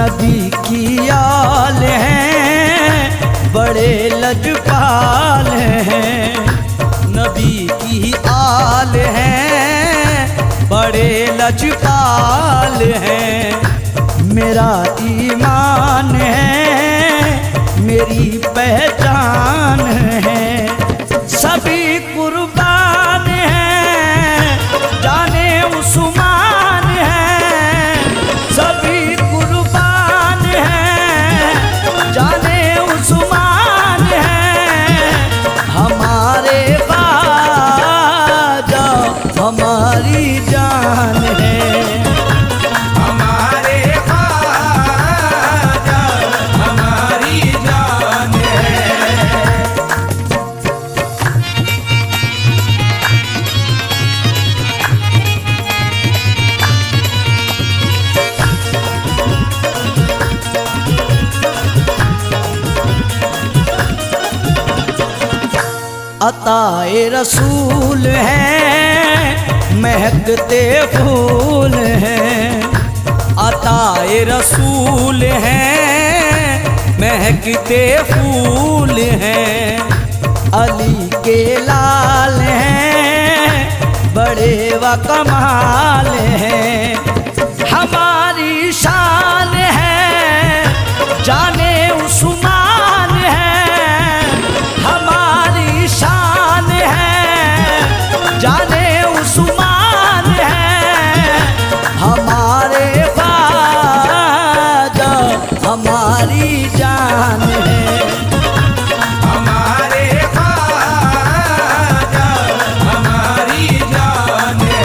नबी की आल हैं, बड़े लजपाल हैं। नबी की आल हैं, बड़े लजपाल हैं। मेरा ईमान है, मेरी पहचान है। सभी कुर्बान हैं, जाने उस्मान है। सभी कुर्बान हैं, जाने उस्मान है। हमारे ख्वाजा हमारी जान है। अताए रसूल हैं, महकते फूल हैं। अताए रसूल हैं, महकते फूल हैं। अली के लाल हैं, बड़े व कमाल हैं। हमारी शान है, जाने उस्मान है। हमारी शान है, जाने उस्मान है। हमारे ख्वाजा हमारी जान है। हमारे ख्वाजा हमारी जान है।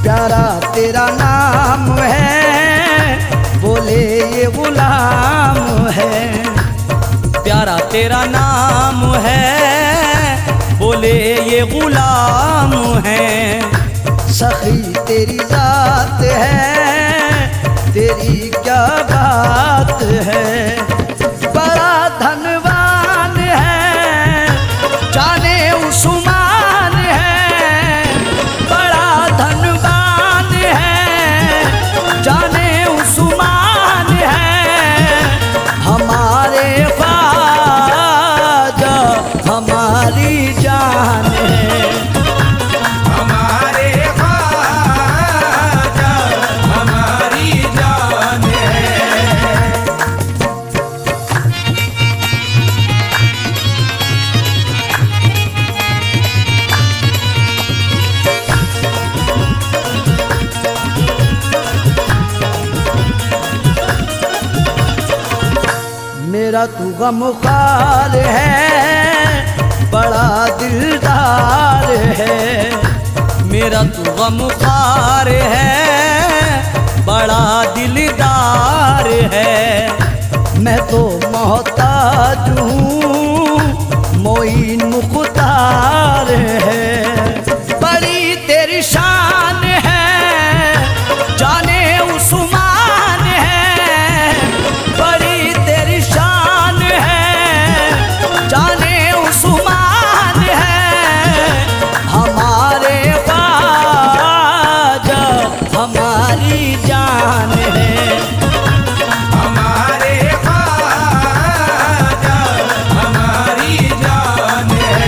प्यारा तेरा नाम है, बोले ये गुलाम है। प्यारा तेरा नाम है, बोले ये गुलाम है। सखी तेरी जात है, तेरी क्या बात है। बड़ा धनवान है, जाने उस्मान है। बड़ा धनवान है, जाने उस्मान है। हमारे ख्वाजा हमारी जान है। हमारे ख्वाजा हमारी जान है। मेरा तू गमख्वार है, बड़ा दिलदार है। मेरा तू गमख्वार है, बड़ा दिलदार है। मैं तो मोहताज हूँ, मोइन मुख्तार है। बड़ी तेरी शान है, जाने उस्मान है। बड़ी तेरी शान है, जाने उस्मान है। हमारे ख्वाजा हमारी जान है। हमारे ख्वाजा हमारी जान है।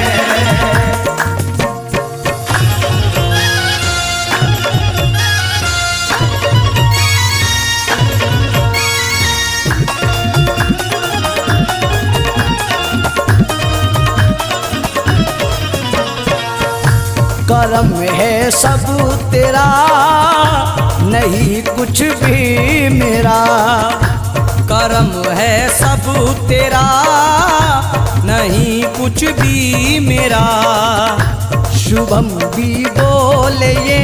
करम है सब तेरा, नहीं कुछ भी मेरा। करम है सब तेरा, नहीं कुछ भी मेरा। शुभम भी बोले ये,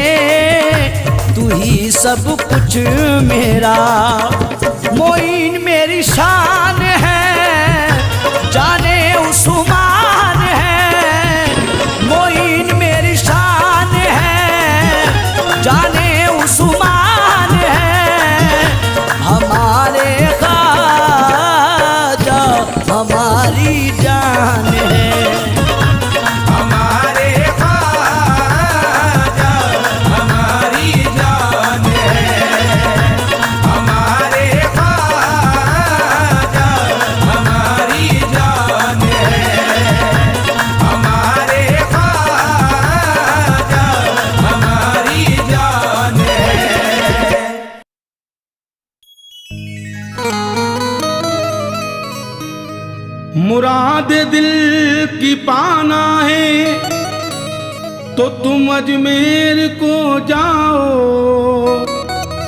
तू ही सब कुछ मेरा। मोइन मेरी शान है, जाने उस्मान है। मोइन मेरी शान है, जाने उस्मान है। मुराद दिल की पाना है तो तुम अजमेर को जाओ,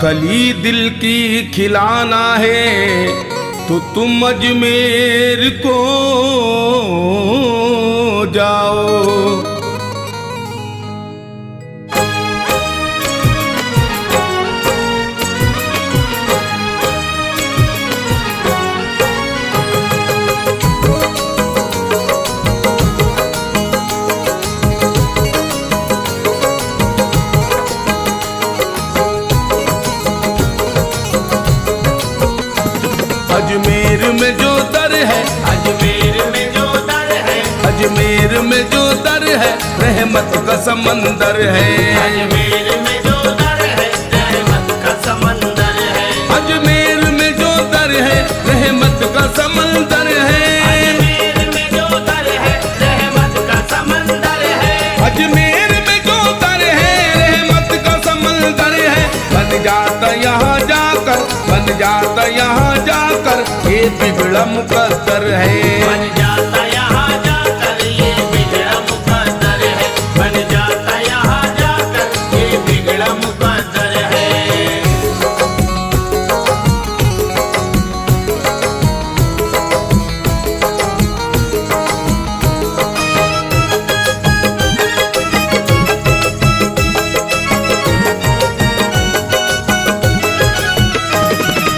कली दिल की खिलाना है तो तुम अजमेर को जाओ। अजमेर में जो दर है, अजमेर में जो दर है, अजमेर में जो दर है, रहमत का समंदर है। अजमेर में जो दर है, रहमत का समंदर है। अजमेर में जो दर है, रहमत का समंदर है। अजमेर में जो दर है, रहमत का समंदर है। अजमेर में जो दर है, रहमत का समंदर है। बन जाता यहाँ जाकर, बन जाता यहाँ जाकर, ये बिगड़ा मुकद्दर है। बन जाता यहाँ जाकर ये बिगड़ा मुकद्दर है। बन जाता यहाँ जाकर ये बिगड़ा मुकद्दर है।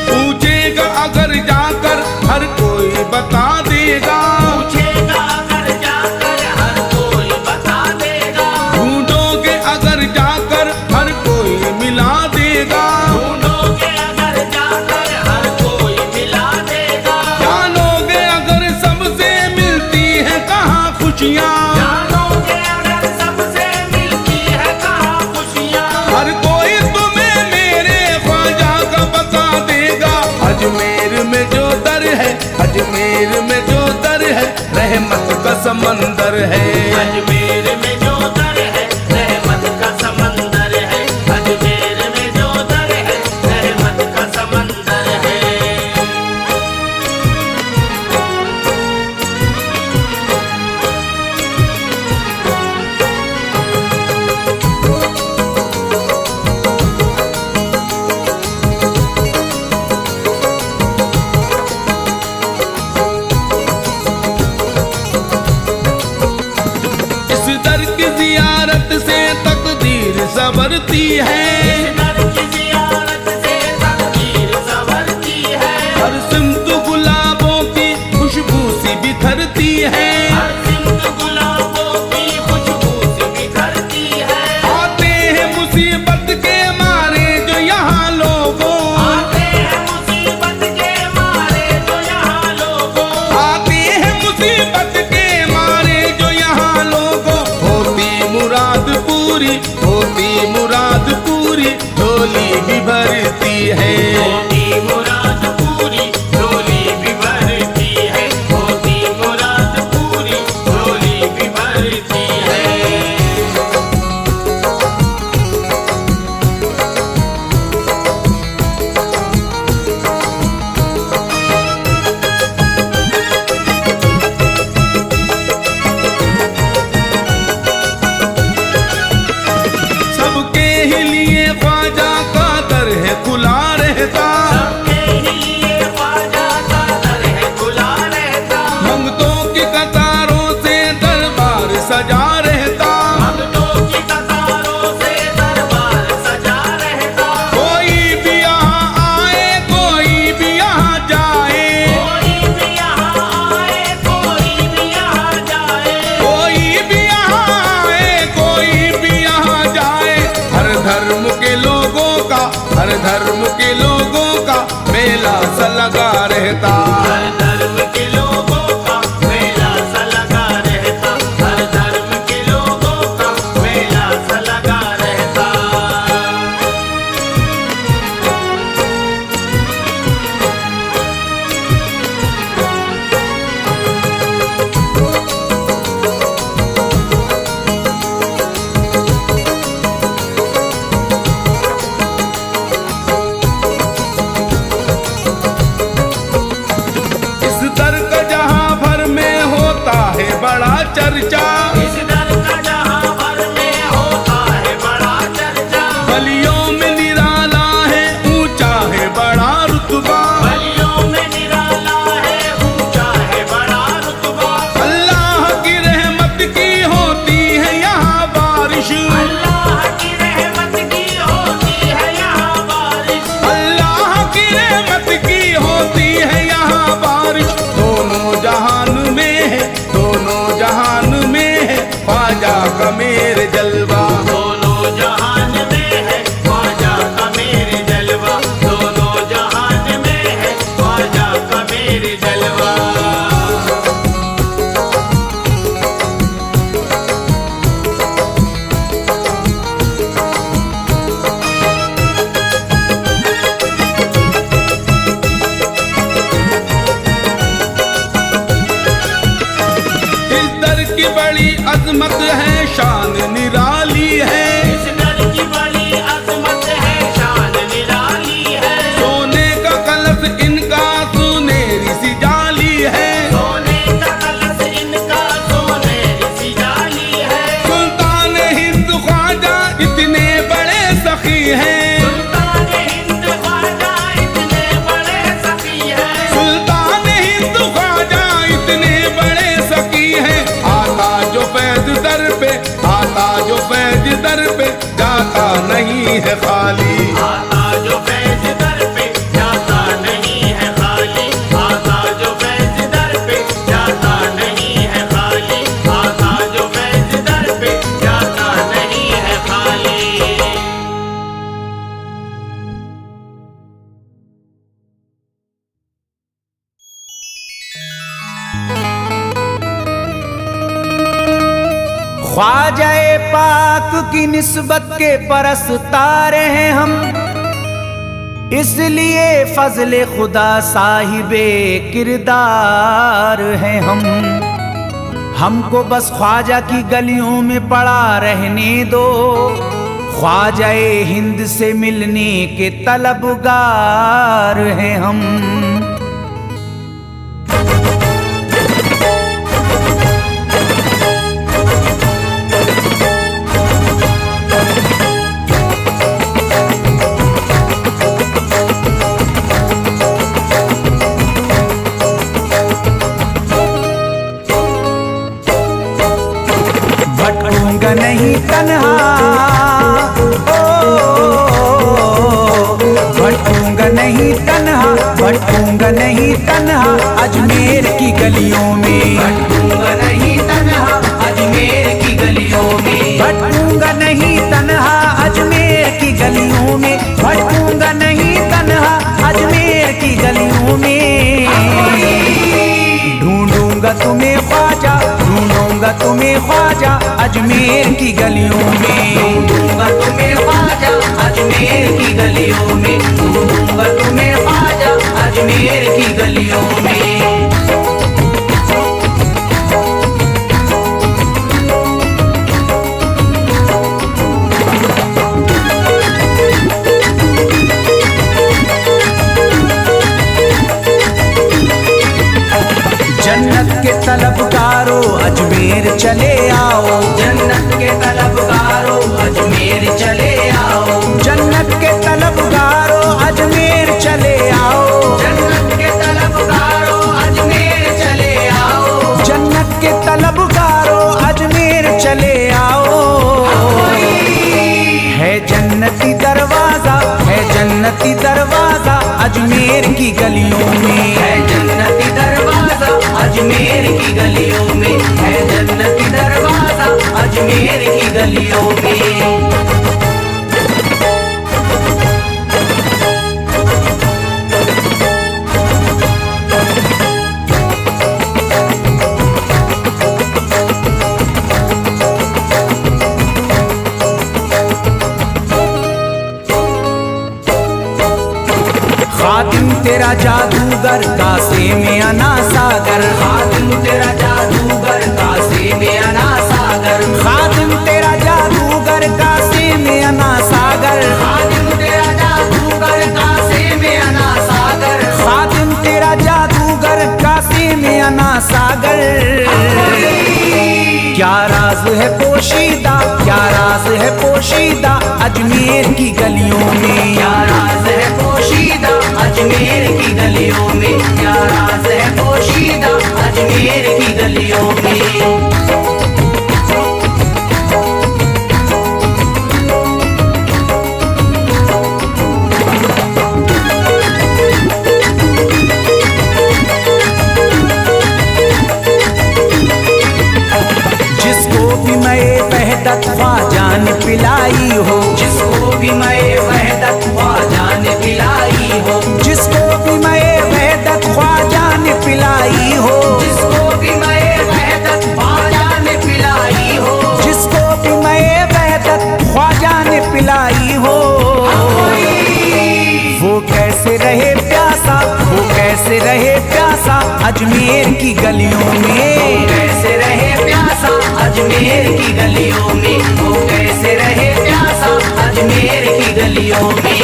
पूछेगा अगर जाकर हर कोई बता देगा, पूछेगा अगर जाकर हर कोई बता देगा। ढूंढोगे अगर जाकर हर कोई मिला देगा। ढूंढोगे अगर जाकर हर कोई मिला देगा। जानोगे अगर सबसे मिलती है कहाँ खुशियाँ, जानोगे अगर सबसे मिलती है कहाँ खुशियाँ। हर कोई तुम्हें मेरे ख्वाजा का बता देगा। अजमेर में जो दर है, अजमेर में जो दर है, रहमत का समंदर है। अजमेर में जो दर है, रहमत का समंदर है। अजमेर में जो दर है, रहमत का समंदर है। इस दर की जियारत से तकदीर संवरती है। इस दर की ज़ियारत से तकदीर संवरती है। हर सिमत गुलाबों की खुशबू सी बिखरती है। हर सिमत गुलाबों की खुशबू से बिखरती है। आते हैं मुसीबत के मारे जो यहाँ लोगों, आते हैं मुसीबत के मारे जो यहाँ लोगों। आते हैं मुसीबत के मारे जो यहाँ लोगों। होती मुराद पूरी, होती मुराद पूरी, झोली भी भरती है। होती मुराद पूरी, झोली भी भरती है। होती मुराद पूरी, झोली भी भरती है। सबके ही लिए ख्वाजा का दर है खुला रहता। सबके लिए ख्वाजा का दर है खुला रहता। मंगतों की कतारों से दरबार सजा रहता। भक्तों की कतारों से दरबार सजा रहता। कोई भी यहाँ आए, कोई भी यहाँ जाए, कोई भी यहाँ आए, कोई भी यहाँ जाए। कोई भी यहाँ आए, कोई भी यहाँ जाए। हर धर्म के लोगों का, हर धर्म के लोगों का मेला सा लगा रहता। हर धर्म के लोगों का मेला सा लगा रहता। हर धर्म के लोगों का मेला सा लगा रहता। जहान में है, दोनों जहान में है ख्वाजा का मेरे जलवा। दोनों जहान में है ख्वाजा का मेरे जलवा, दोनों जहान में है ख्वाजा का मेरे जलवा। इस दर की बड़ी अजमत है, शान निराली है। इस दर की बड़ी अजमत है, शान निराली है। सोने का कलश इनका सुनहरी सी जाली है। सोने का कलश इनका सोनेरी सी जाली है। सुल्तान हिंद ख्वाजा इतने बड़े सखी हैं। सुल्तान हिंद ख्वाजा इतने बड़े सखी है। सुल्तान हिंद ख्वाजा इतने बड़े सखी हैं। आता जो फैज दर पे, आता जो फैज दर पे जाता नहीं है खाली। आता जो फैज दर पे जाता नहीं है खाली, आता जो फैज दर पे जाता नहीं है खाली, आता जो फैज दर पे जाता नहीं है खाली। ख्वाजाए पाक की निस्बत के परस्तार हैं हम, इसलिए फजले खुदा साहिबे किरदार हैं हम। हमको बस ख्वाजा की गलियों में पड़ा रहने दो, ख्वाजाए हिंद से मिलने के तलबगार हैं हम। भटकूंगा नहीं तन्हा, भटकूंगा नहीं तन्हा, भटकूंगा नहीं तन्हा अजमेर की गलियों में। भटकूंगा नहीं तन्हा अजमेर की गलियों में। भटकूंगा नहीं तन्हा अजमेर की गलियों में। भटकूंगा नहीं तन्हा अजमेर की गलियों में। ढूंढूंगा तुम्हें ख्वाजा, ढूंढूंगा तुम्हें ख्वाजा अजमेर की गलियों में। ढूंढूंगा तुम्हें ख्वाजा अजमेर की गलियों में। ढूंढूंगा तुम्हें ख्वाजा अजमेर की गलियों में। जन्नत के तलबगारों अजमेर चले आओ। जन्नत के तलबगारों अजमेर चले आओ। जन्नत के तलबगारों अजमेर चले आओ। जन्नत के तलबगारों अजमेर चले आओ। जन्नत के तलबगारों अजमेर चले आओ। है जन्नती दरवाजा, है जन्नती दरवाजा अजमेर की गलियों में। है जन्नती दरवाजा अजमेर की गलियों में। है जन्नती दरवाजा अजमेर की गलियों में। खादिम तेरा जादूगर कासे में अना सागर। खादिम तेरा जादूगर कासे में अना सागर। खादिम तेरा जादूगर कासे में अना सागर। खादिम तेरा जादूगर कासे में अना सागर। खादिम तेरा जादूगर कासे में अना सागर। क्या राज है पोशीदा, क्या राज है पोशीदा अजमेर की गलियों में। क्या राज है पोशीदा अजमेर की गलियों में। क्या राज है पोशीदा अजमेर की गलियों में। अजमेर की गलियों में, वो कैसे रहे प्यासा अजमेर की गलियों में।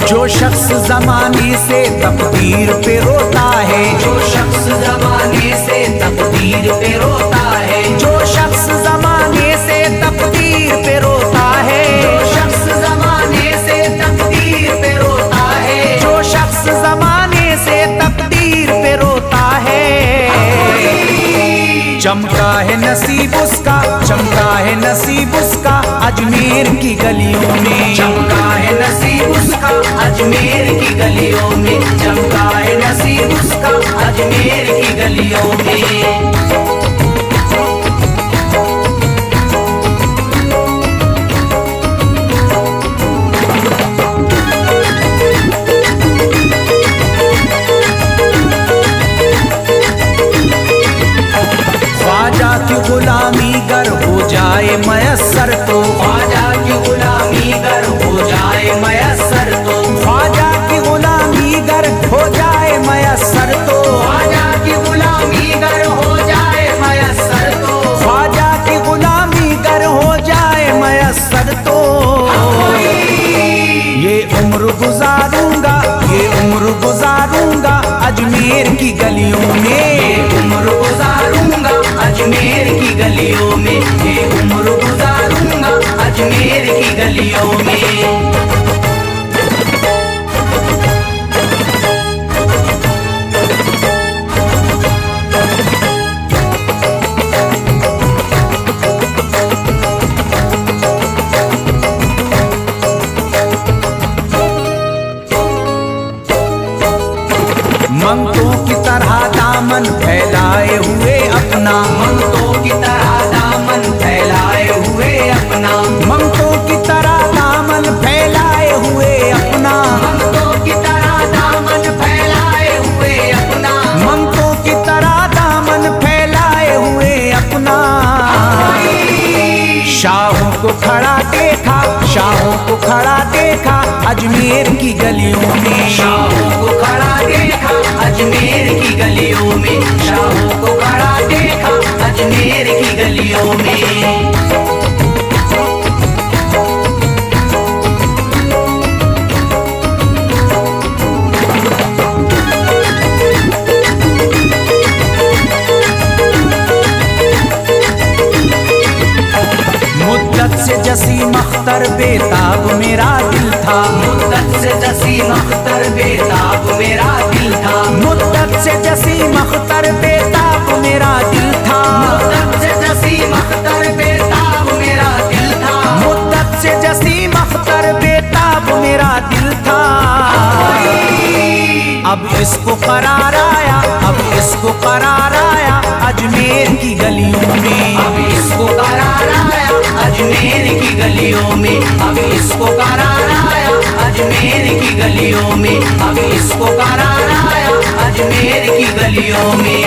जो शख्स जमाने से तकदीर पे रोता है, जो शख्स जमाने से तकदीर पे रोता है, जो शख्स जमाने से तकदीर पे रोता है, जो शख्स जमाने से तकदीर पे रोता है, जो शख्स जमाने से तकदीर पे रोता है। चमका है नसीब उसका, चमका है नसीब उसका अजमेर की गलियों में, चमका है नसीब उसका अजमेर की गलियों में, चमका है नसीब उसका अजमेर की गलियों में। ख्वाजा की गुलामी गर हो जाए मयस्सर तो, ख्वाजा की गुलामी गर हो जाए मयस्सर तो, ख्वाजा की गुलामी गर हो जाए मयस्सर तो, ख्वाजा की गुलामी गर हो जाए मयस्सर तो, ख्वाजा की गुलामी गर हो जाए मयस्सर तो। ये उम्र गुजारूंगा, ये उम्र गुजारूंगा अजमेर की गलियों में, ये उम्र गुजारूंगा अजमेर की गलियों में, ये उम्र गुजारूंगा अजमेर की गलियों में। मंगतों की तरह दामन फैलाए हुए अपना, मंगतों की तरह दामन फैलाए हुए अपना, मंगतों की तरह दामन फैलाए हुए अपना, मंगतों की तरह दामन फैलाए हुए अपना, मंगतों की तरह दामन फैलाए हुए अपना। शाहों को खड़ा देखा, शाहों को खड़ा देखा अजमेर की गलियों में, शाहों को खड़ा देखा अजमेर की गलियों में, शाहों को खड़ा देखा अजमेर की गलियों में। मुद्दत से जसीम अख्तर बेताब मेरा दिल था, मुद्दत से जसीम अख्तर बेताब मेरा दिल था, मुद्दत से जसीम अख्तर बेताब मेरा दिल था, मुद्दत से जसीम अख्तर बेताब मेरा दिल था, मुद्दत से जसीम अख्तर बेताब मेरा दिल था। अब इसको करार आया, अब इसको करार आया अजमेर की गलियों में, अब इसको करार आया अजमेर की गलियों में, अब इसको करार आया अजमेर की गलियों में, अब इसको करार आया अजमेर की गलियों में।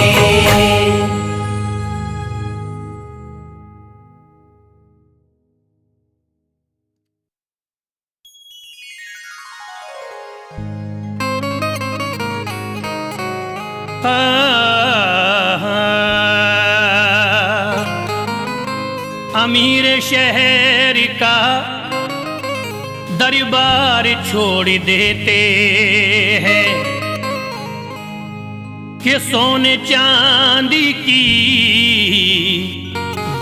अमीर शहर का दरबार छोड़ देते हैं कि सोने चांदी की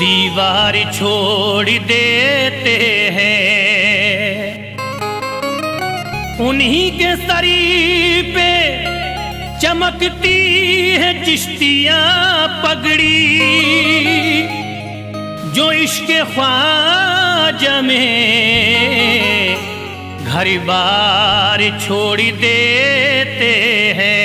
दीवार छोड़ देते हैं। उन्हीं के सरी पे चमकती है चिश्तियां पगड़ी, जो इश्क ख्वाजा में घर बार छोड़ देते हैं।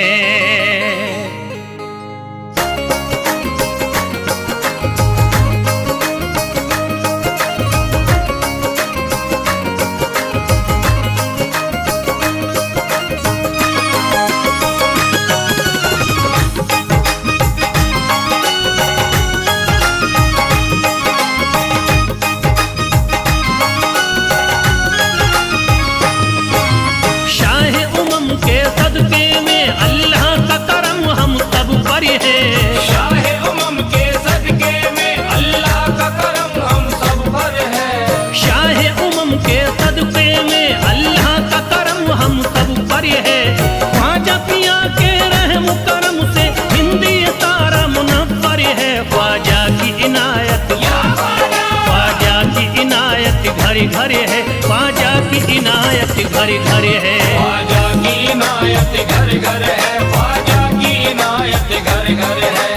घर घर है, ख्वाजा की इनायत घर घर है। ख्वाजा की इनायत घर घर है, ख्वाजा की इनायत घर घर है।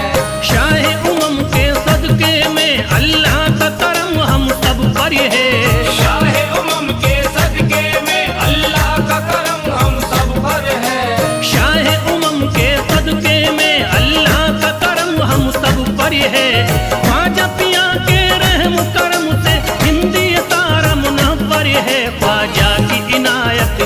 शाहे उमम के सदके में अल्लाह का करम हम सब पर है। शाहे उमम के सदके में अल्लाह का करम हम सब पर है। शाहे उमम के सदके में अल्लाह का करम हम सब पर है। ख्वाजा पिया के रहम करम से हिंदी सारा मुनव्वर है। ख्वाजा की इनायत,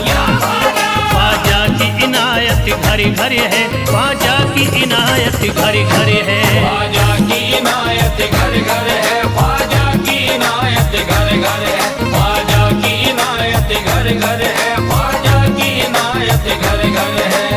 ख्वाजा की इनायत घर घर है, ख्वाजा की इनायत घर घर है। ख्वाजा की इनायत घर घर है, ख्वाजा की इनायत घर घर है। ख्वाजा की इनायत घर घर है, ख्वाजा की इनायत घर घर है।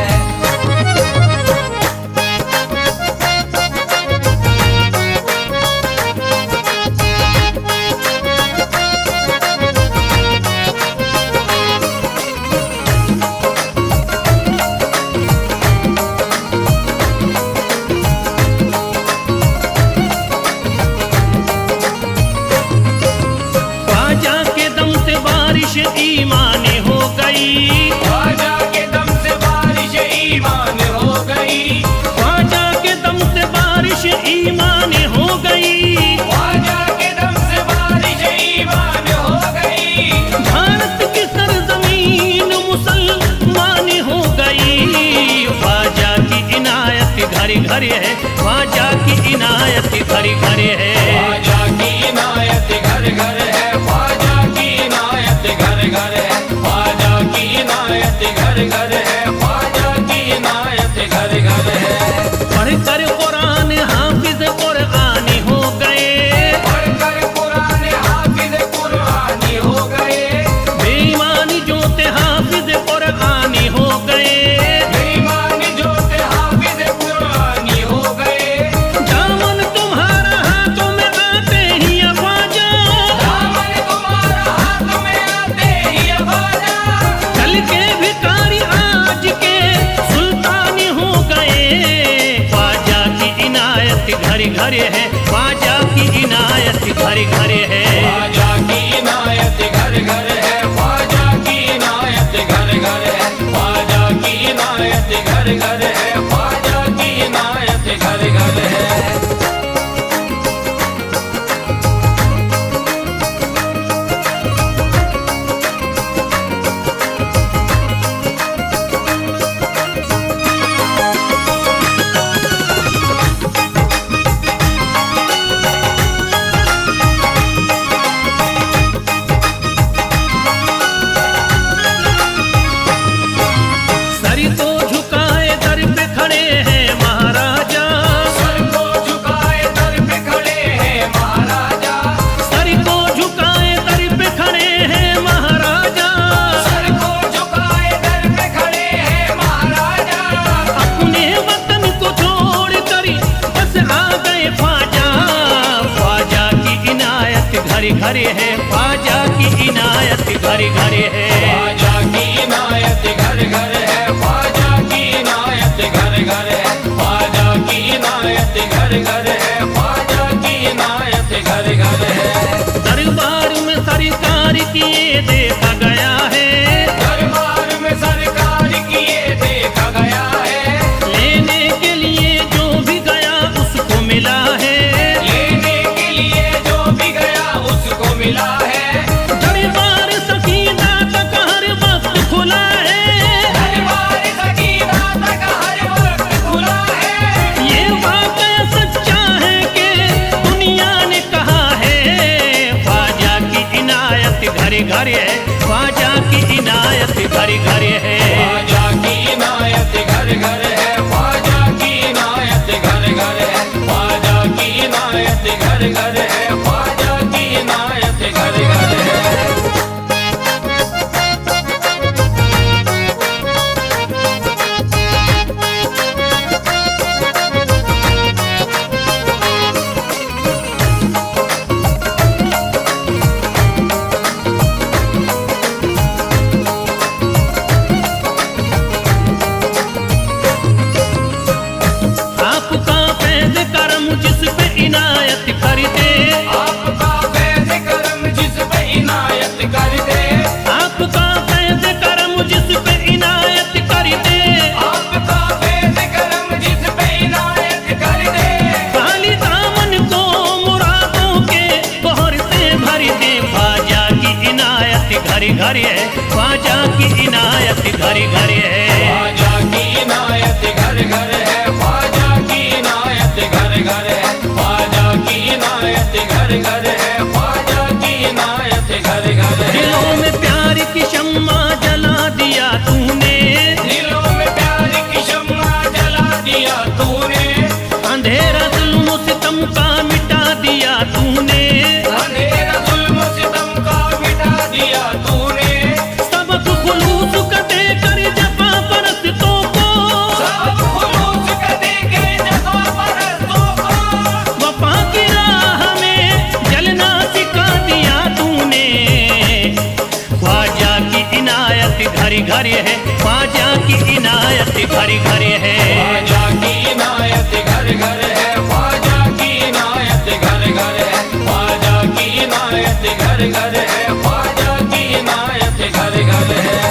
ख्वाजा के दम से बारिश ईमान हो गई। ख्वाजा के दम से बारिश ईमान हो गई। ख्वाजा के दम से बारिश ईमान हो गई। ख्वाजा के दम से बारिश ईमान हो गई। भारत की सरजमीन मुसलमान हो गई। ख्वाजा की इनायत घर घर है, ख्वाजा की इनायत घर घर है। ख्वाजा की इनायत घर घर है, ख्वाजा की इनायत घर घर है। ख्वाजा की इनायत घर घर है, ख्वाजा की इनायत घर घर है। पढ़कर कुरान हाफिज कुरानी हो गए। पढ़कर कुरान हाफिज कुरानी हो गए। बेईमानी जोते हाफिज कुरानी हो गए। बेईमान जोते हाफिज कुरानी हो गए। दामन तुम्हारा हाथों में आते ही ख्वाजा, दामन तुम्हारा हाथ में आते ही ख्वाजा। कल के भिखारी आज के सुल्तानी हो गए। ख्वाजा की इनायत घर घर है, ख्वाजा की इनायत घर घर है। ख्वाजा की इनायत घर घर है, ख्वाजा की इनायत घर घर है। ख्वाजा की इनायत घर घर है, ख्वाजा की इनायत घर घर है। सर को झुकाए दर पे खड़े हैं महाराजा। सर को झुकाए दर पे खड़े हैं महाराजा। सर को झुकाए दर पे खड़े हैं महाराजा। सर को झुकाए दर पे खड़े हैं महाराजा। अपने वतन को छोड़ कर बस आ गए ख्वाजा। ख्वाजा की इनायत घर घर है, ख्वाजा की इनायत घर घर है। ख्वाजा की इनायत घर घर है, ख्वाजा की इनायत घर घर है। ख्वाजा की इनायत घर घर है, ख्वाजा की इनायत घर घर है। दरबार में सरकार किए देखा गया है। दरबार में सरकार किए देखा गया है। लेने के लिए जो भी गया उसको मिला है। लेने के लिए जो भी गया उसको मिला है। दरबार सकीना तक हर वक्त खुला है। दरबार सकीना तक हर वक्त खुला है। ये वाकया सच्चा है कि दुनिया ने कहा है। ख्वाजा की इनायत घर घर है, ख्वाजा की इनायत घर घर है। ख्वाजा की इनायत घर घर है, ख्वाजा की इनायत घर घर है। ख्वाजा की इनायत घर घर है, ख्वाजा की इनायत घर घर है। जिस पे इनायत कर दे, आपका फैज़ करम जिस पे इनायत की इनायत घर घर है। ख्वाजा की इनायत घर घर है, ख्वाजा की इनायत घर घर है, ख्वाजा की इनायत घर घर है, ख्वाजा की इनायत घर घर है। दिलों में प्यार की शम्मा जला दिया तूने, दिलों में प्यार की शम्मा जला दिया तूने, अंधेरा जुल्म सितम का मिटा दिया तूने, अंधेरा जुल्म सितम का मिटा दिया तूने, सबक खुलूस का देकर जफा परस्तों को, सब खुलूस का देके जफा परस्तों को, वफा की राह में जलना सिखा दिया तूने। ख्वाजा की इनायत घर घर है, ख्वाजा की इनायत घर घर है। ख्वाजा की इनायत घर घर है, ख्वाजा की इनायत घर घर है, ख्वाजा की इनायत घर घर है, ख्वाजा की इनायत घर घर है।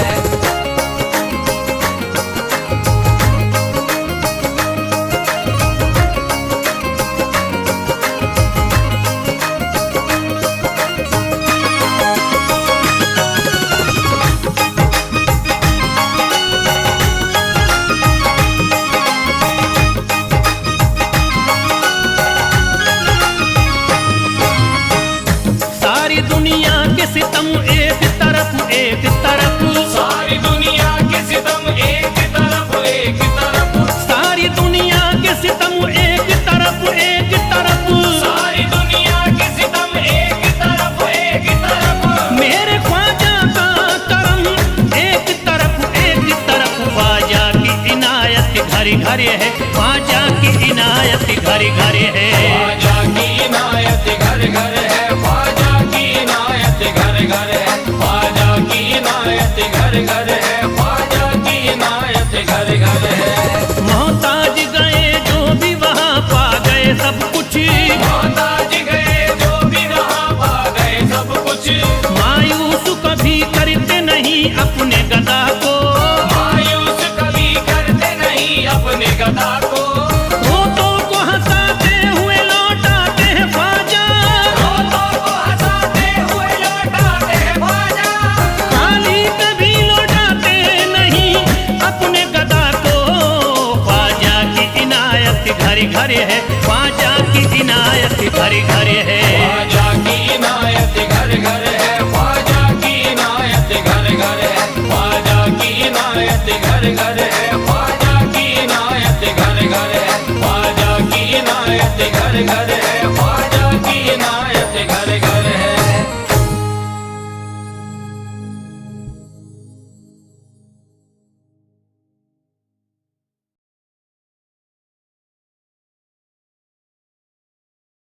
सारी दुनिया के सितम एक तरफ एक तरफ, सारी दुनिया के सितम एक तरफ एक तरफ, सारी दुनिया के सितम एक तरफ एक तरफ, सारी दुनिया के सितम एक तरफ एक तरफ, मेरे ख्वाजा का करम एक तरफ एक तरफ। ख्वाजा की इनायत घर घर है, ख्वाजा की इनायत घर घर है। ख्वाजा की इनायत घर घर है, ख्वाजा की इनायत घर घर है, ख्वाजा की इनायत घर घर है, ख्वाजा की इनायत घर घर है। मोहताज गए जो भी वहाँ पा गए सब कुछ, मोहताज गए जो भी वहाँ पा गए सब कुछ, मायूस कभी करते नहीं अपने गदा को, मायूस कभी करते नहीं अपने गदा को, रोतों को हंसाते हुए लौटाते हैं ख्वाजा, रोतों को हंसाते हुए लौटाते हैं ख्वाजा, खाली कभी लौटाते नहीं अपने गदा को। ख्वाजा की इनायत घर घर है, ख्वाजा की इनायत घर घर है। ख्वाजा की इनायत घर घर है,